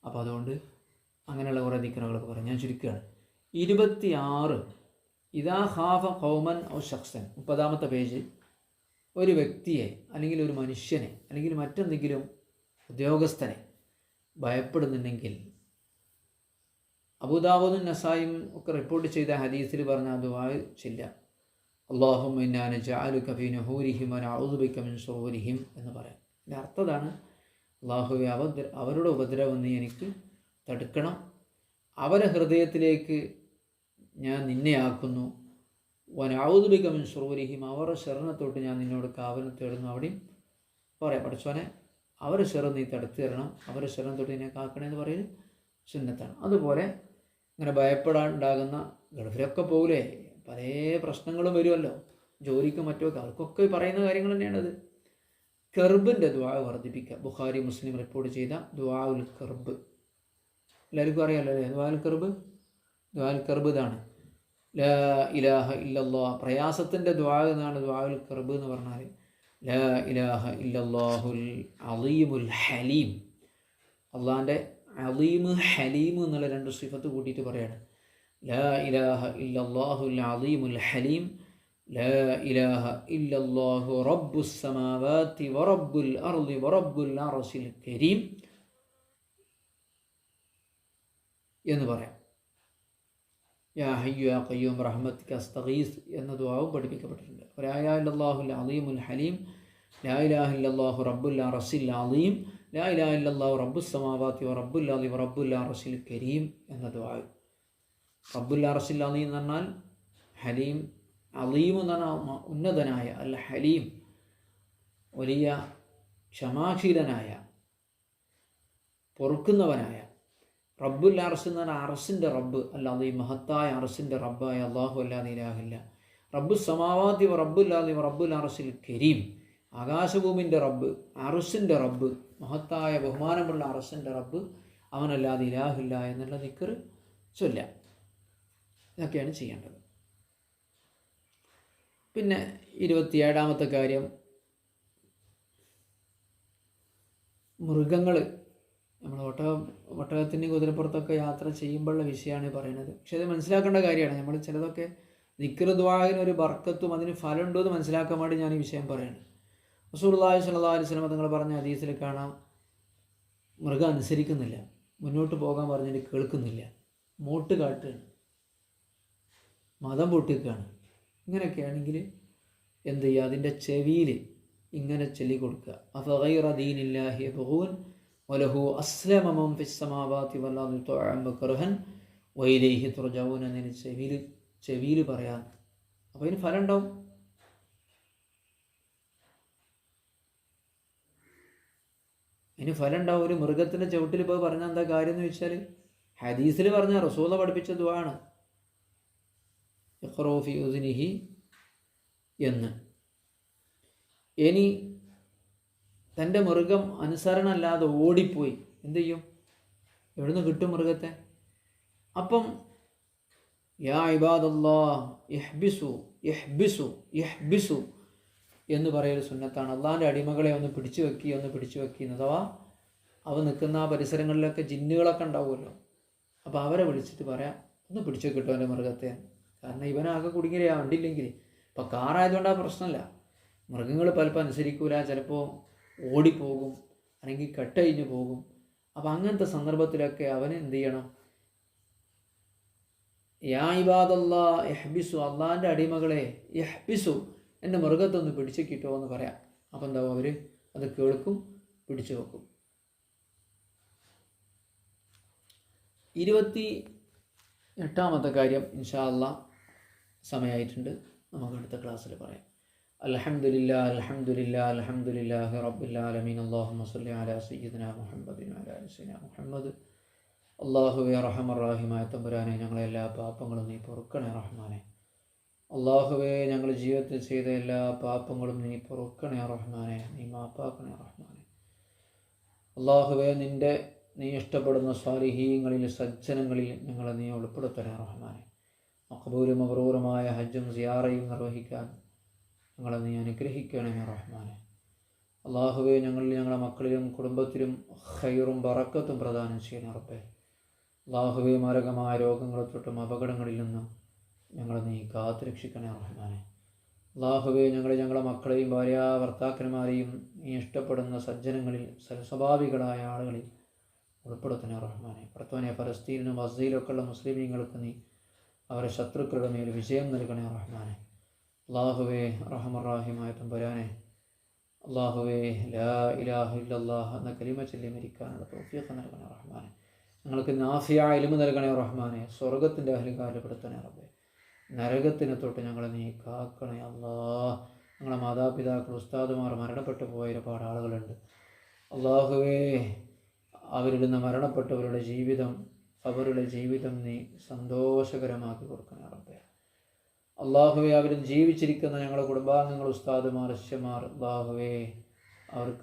അപ്പോൾ അതുകൊണ്ട് അങ്ങനെയുള്ള കുറേ ദിക്റുകളൊക്കെ പറയാം. ഞാൻ ചുരുക്കുകയാണ്. 26 ഇദാ ഖാഫ ഖൗമൻ ഔ ശഖ്സൻ. 30ാമത്തെ പേജ്. ഒരു വ്യക്തിയെ അല്ലെങ്കിൽ ഒരു മനുഷ്യനെ അല്ലെങ്കിൽ മറ്റെന്തെങ്കിലും ഉദ്യോഗസ്ഥനെ ഭയപ്പെടുന്നുണ്ടെങ്കിൽ, അബൂദാവൂദും നസായിയും ഒക്കെ റിപ്പോർട്ട് ചെയ്ത ഹദീസിൽ പറഞ്ഞ ദുആ ചെല്ല, അല്ലാഹുമ്മ ഇന്നാ നജഅലുക ഫീ നുഹൂരിഹിം വനഊദു ബിക മിൻ ശുറൂരിഹിം എന്ന് പറയാം. ഇതിൻ്റെ അർത്ഥം ഇതാണ്: അല്ലാഹുവേ അവരുടെ ഉപദ്രവം നീ എനിക്ക് തടുക്കണം, അവരെ ഹൃദയത്തിലേക്ക് ഞാൻ നിന്നെ ആക്കുന്നു, വനഊദു ബിക മിൻ ശുറൂരിഹിം അവരുടെ ശരണത്തോട്ട് ഞാൻ നിന്നോട് കാവലും തേടുന്നു. അവിടെയും പറയാം, പഠിച്ചോനെ അവരെ ശരണം നീ തടുത്തു തരണം, അവരെ ശരണം തൊട്ട് നിന്നെ കാക്കണമെന്ന് പറയൽ സുന്നത്താണ്. അതുപോലെ ഇങ്ങനെ ഭയപ്പെടാനുണ്ടാകുന്ന ഗൾഫിലൊക്കെ പോകില്ലേ, പല പ്രശ്നങ്ങളും വരുമല്ലോ, ജോലിക്കും മറ്റുമൊക്കെ, അവർക്കൊക്കെ പറയുന്ന കാര്യങ്ങൾ തന്നെയാണത്. കർബിൻ്റെ ദുആ വർദ്ധിപ്പിക്കുക. ബുഖാരി മുസ്ലിം റിപ്പോർട്ട് ചെയ്ത ദുആഉൽ കർബ് എല്ലാവർക്കും അറിയാമല്ലോ അല്ലേ? ദുആഉൽ കർബ് ഇതാണ്: ലാ ഇലാഹ ഇല്ലല്ലാഹ്. പ്രയാസത്തിൻ്റെ ദുആ എന്നാണ് ദുആഉൽ കർബ് എന്ന് പറഞ്ഞാൽ. ലാ ഇലാഹ ഇല്ലല്ലാഹുൽ അളീമുൽ ഹലീം. അള്ളാഹിൻ്റെ അളീം ഹലീം എന്നുള്ള 2 സിഫത്ത് കൂട്ടിയിട്ട് പറയാണ്. ലാ ഇലാഹ ഇല്ലല്ലാഹുൽ അളീമുൽ ഹലീം. ലാ ഇലാഹ ഇല്ലല്ലാഹു റബ്ബുസ് സമാവാതി വറബ്ബുൽ അർളി വറബ്ബുൽ അർശിൽ കരീം എന്ന് പറയാം. യാ ഹയ്യു യാ ഖയ്യൂം റഹ്മതിക അസ്തഗീസ് എന്ന ദുആവും പഠിപ്പിക്കപ്പെട്ടിട്ടുണ്ട്. ലാ ഇലാഹ ഇല്ലല്ലാഹുൽ അളീമുൽ ഹലീം. ലാ ഇലാഹ ഇല്ലല്ലാഹു റബ്ബുൽ അർശിൽ അളീം. ലാ ഇലാഹ ഇല്ലല്ലാഹു റബ്ബുസ് സമാവാതി വറബ്ബുൽ അർളി വറബ്ബുൽ അർശിൽ കരീം എന്ന ദുആ. റബ്ബുൽ അർശിൽ അളീം എന്ന് പറഞ്ഞാൽ ഹലീം, അളീം എന്ന് പറഞ്ഞാൽ ഉന്നതനായ, അൽ ഹലീം വലിയ ക്ഷമാശീലനായ, പൊറുക്കുന്നവനായ. റബ്ബുൽ അർശ് എന്ന് പറഞ്ഞാൽ അർശിൻ്റെ റബ്ബ്, അല്ലാതെ ഈ മഹത്തായ അർശിൻ്റെ റബ്ബായ അള്ളാഹു അല്ലാതെ ഇലാഹില്ല. റബ്ബു സമാവാതി റബ്ബുൽ അർളി റബ്ബുൽ അർശിൽ കരീം. ആകാശഭൂമിൻ്റെ റബ്ബ്, അർശിൻ്റെ റബ്ബ്, മഹത്തായ ബഹുമാനമുള്ള അർശിൻ്റെ റബ്ബ്, അവനല്ലാതെ ഇലാഹില്ല എന്നുള്ള ദിക്ർ ചൊല്ലാം. ഇതൊക്കെയാണ് ചെയ്യേണ്ടത്. പിന്നെ 27ാമത്തെ കാര്യം, മൃഗങ്ങൾ. നമ്മൾ ഒട്ടകത്തിൻ്റെ കുതിരപ്പുറത്തൊക്കെ യാത്ര ചെയ്യുമ്പോഴുള്ള വിഷയമാണ് പറയുന്നത്. പക്ഷെ അത് മനസ്സിലാക്കേണ്ട കാര്യമാണ്. നമ്മൾ ചിലതൊക്കെ ദിക്ർ ദുആഇന് ഒരു ബർക്കത്തും അതിന് ഫലമുണ്ടോ എന്ന് മനസ്സിലാക്കാൻ വേണ്ടി ഞാൻ ഈ വിഷയം പറയുന്നത്. റസൂലുള്ളാഹി സ്വല്ലല്ലാഹു അലൈഹി വസല്ലം തങ്ങൾ പറഞ്ഞ ഹദീസിൽ കാണാം, മൃഗം അനുസരിക്കുന്നില്ല, മുന്നോട്ട് പോകാൻ പറഞ്ഞിട്ട് കേൾക്കുന്നില്ല, മൂട്ട് കാട്ടുകയാണ്, മതം പൊട്ടിക്കുകയാണ്. ഇങ്ങനെയൊക്കെയാണെങ്കിൽ എന്ത് ചെയ്യുക? അതിൻ്റെ ചെവിയിൽ ഇങ്ങനെ ചൊല്ലിക്കൊടുക്കുക: അഫഗൈറ ദീനില്ലാഹി യബ്ഗൂൻ വലഹു അസ്ലമ മൻ ഫിസ് സമാവാതി വൽ അർളി തഅഅൻ വകർഹൻ വഇലൈഹി തുർജഊൻ എന്നതിന് ചെവിയിൽ പറയാം. അപ്പോൾ ഇതിന് ഫലം ഉണ്ടാവും. ഒരു മൃഗത്തിൻ്റെ ചവിട്ടിൽ പോയി പറഞ്ഞാൽ എന്താ കാര്യം എന്ന് വെച്ചാൽ, ഹദീസിൽ പറഞ്ഞ റസൂല പഠിപ്പിച്ച ദുആണ് ഇഖ്റൂ ഫി ഉദ്നിഹി എന്ന്. ഇനി തൻ്റെ മൃഗം അനുസരണമല്ലാതെ ഓടിപ്പോയി, എന്തു ചെയ്യും? എവിടുന്ന് കിട്ടും മൃഗത്തെ? അപ്പം യാ ഇബാദല്ലാഹ് ഇഹ്ബിസു ഇഹ്ബിസു ഇഹ്ബിസു എന്ന് പറയൽ സുന്നത്താണ്. അള്ളാഹിൻ്റെ അടിമകളെ ഒന്ന് പിടിച്ചു വെക്കി. അഥവാ അവ നിൽക്കുന്ന ആ പരിസരങ്ങളിലൊക്കെ ജിന്നുകളൊക്കെ ഉണ്ടാവുമല്ലോ, അപ്പോൾ അവരെ വിളിച്ചിട്ട് പറയാം, ഒന്ന് പിടിച്ചു കിട്ടും എൻ്റെ മൃഗത്തെ. കാരണം ഇവനാകെ കുടുങ്ങിയ വണ്ടിയില്ലെങ്കിൽ. ഇപ്പോൾ കാറായതുകൊണ്ട് ആ പ്രശ്നമില്ല. മൃഗങ്ങൾ പലപ്പോൾ അനുസരിക്കൂല, ചിലപ്പോൾ ഓടിപ്പോകും, അല്ലെങ്കിൽ കെട്ടഴിഞ്ഞു പോകും. അപ്പോൾ അങ്ങനത്തെ സന്ദർഭത്തിലൊക്കെ അവന് എന്ത് ചെയ്യണം? യാ ഇബാദല്ലാ ഇഹ്ബിസു, അള്ളാഹിൻ്റെ അടിമകളെ ഇഹ്ബിസു, എൻ്റെ മൃഗത്തൊന്ന് പിടിച്ചു കിട്ടുമോ എന്ന് പറയാം. അപ്പം എന്താവും? അവർ അത് കേൾക്കും, പിടിച്ചു വെക്കും. 28ാമത്തെ കാര്യം ഇൻഷാ അല്ലാഹ് സമയമായിട്ടുണ്ട്, നമുക്ക് അടുത്ത ക്ലാസ്സിൽ പറയാം. അൽഹംദുലില്ലാഹി റബ്ബിൽ ആലമീൻ. അല്ലാഹുമ്മ സ്വല്ലി അലാ സയ്യിദിനാ മുഹമ്മദിൻ വഅലാ ആലി സയ്യിദിനാ മുഹമ്മദ്. അല്ലാഹുവേ റഹ്മാൻ റഹീമായ തമ്പുരാനെ, ഞങ്ങളെ എല്ലാ പാപങ്ങളും നീ പൊറുക്കണേ റഹ്മാനെ. അല്ലാഹുവേ, ഞങ്ങൾ ജീവിതത്തിൽ ചെയ്ത എല്ലാ പാപങ്ങളും നീ പൊറുക്കണേ റഹ്മാനെ, നീ മാപ്പാക്കണേ റഹ്മാനെ. അല്ലാഹുവേ, നീ ഇഷ്ടപ്പെടുന്ന സ്വാലിഹീങ്ങളിൽ, സജ്ജനങ്ങളിൽ ഞങ്ങളെ നീ ഉൾപ്പെടുത്തണേ റഹ്മാനെ. മഖ്ബൂലും മബ്റൂറുമായ ഹജ്ജും സിയാറയും നിർവഹിക്കാൻ ഞങ്ങളെ നീ അനുഗ്രഹിക്കണേ റഹ്മാനെ. അല്ലാഹുവേ, ഞങ്ങളുടെ മക്കളിലും കുടുംബത്തിലും ഖൈറും ബറക്കത്തും പ്രദാനം ചെയ്യണേ റബ്ബേ. അല്ലാഹുവേ, മാരകമായ രോഗങ്ങളെ തൊട്ടും അപകടങ്ങളിൽ നിന്നും ഞങ്ങളെ നീ കാത്തുരക്ഷിക്കണേ റഹ്മാനെ. അല്ലാഹുവേ, ഞങ്ങളുടെ മക്കളെയും ഭർത്താക്കന്മാരെയും നീ ഇഷ്ടപ്പെടുന്ന സജ്ജനങ്ങളിൽ, സൽസ്വഭാവികളായ ആളുകളിൽ ഉൾപ്പെടുത്തണേ റഹ്മാനെ. പടച്ചോനെ, ഫലസ്തീനിലും ഗസയിലൊക്കെ ഉള്ള മുസ്ലിമീങ്ങൾക്ക് നീ അവരുടെ ശത്രുക്കളുടെ മേൽ വിജയം നൽകണേ റഹ്മാനെ. അല്ലാഹുവേ, റഹ്മാൻ റഹീമായ തമ്പുരാനെ, അല്ലാഹുവേ, ലാ ഇലാഹ ഇല്ലല്ലാഹ് എന്ന കലിമ ചൊല്ലി മരിക്കാനുള്ള തൗഫീഖ് നൽകണേ റഹ്മാനെ. ഞങ്ങൾക്ക് നാഫിയായ ഇൽമ് നൽകണേ റഹ്മാനെ. സ്വർഗത്തിൻ്റെ അഹ്ലികാരിൽപ്പെടുത്തണേ റബ്ബേ. നരകത്തിനെ തൊട്ട് ഞങ്ങളെ നീ കാക്കണേ അല്ലാഹ്. ഞങ്ങളെ മാതാപിതാക്കൾ, ഉസ്താദുമാർ മരണപ്പെട്ടു പോയ ഒരുപാട് ആളുകളുണ്ട്. അല്ലാഹുവേ, അവരിൽ നിന്ന് മരണപ്പെട്ടവരുടെ ജീവിതം നീ സന്തോഷകരമാക്കി കൊടുക്കണേ റബ്ബേ. അല്ലാഹുവേ, അവരിൽ ജീവിച്ചിരിക്കുന്ന ഞങ്ങളുടെ കുടുംബാംഗങ്ങൾ, ഉസ്താദുമാർ, ശിഷ്യന്മാർ, അല്ലാഹുവേ, അവർക്ക്